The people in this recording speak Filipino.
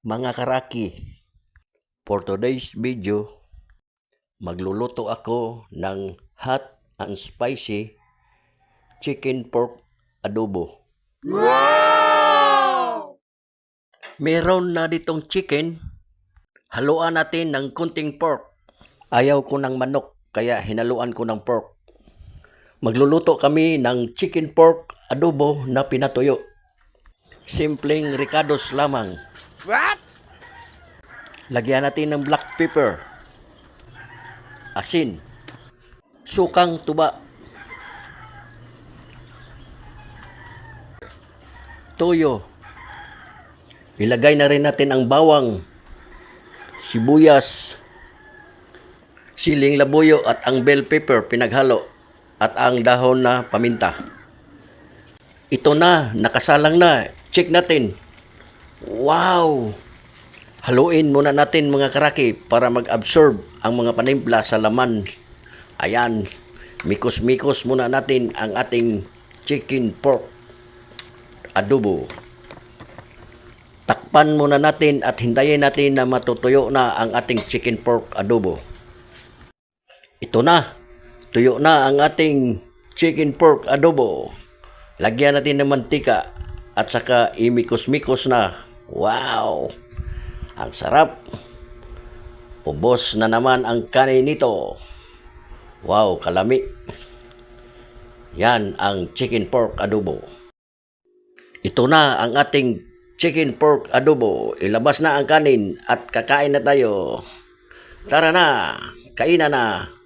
Mga karaki, for today's video, magluluto ako ng hot and spicy chicken pork adobo. Wow! Meron na ditong chicken, haluan natin ng kunting pork. Ayaw ko ng manok, kaya hinaluan ko ng pork. Magluluto kami ng chicken pork adobo na pinatuyo. Simpleng ricados lamang. What? Lagyan natin ng black pepper, asin, sukang tuba, toyo. Ilagay na rin natin ang bawang, sibuyas, siling labuyo at ang bell pepper pinaghalo at ang dahon na paminta. Ito na, nakasalang na. Check natin. Wow! Haluin muna natin mga karaki para mag-absorb ang mga panimpla sa laman. Ayan, mikos-mikos muna natin ang ating chicken pork adobo. Takpan muna natin at hintayin natin na matutuyo na ang ating chicken pork adobo. Ito na, tuyo na ang ating chicken pork adobo. Lagyan natin ng mantika at saka imikos-mikos na. Wow! Ang sarap. Ubos na naman ang kanin nito. Wow, kalami. Yan ang chicken pork adobo. Ito na ang ating chicken pork adobo. Ilabas na ang kanin at kakain na tayo. Tara na, kainan na.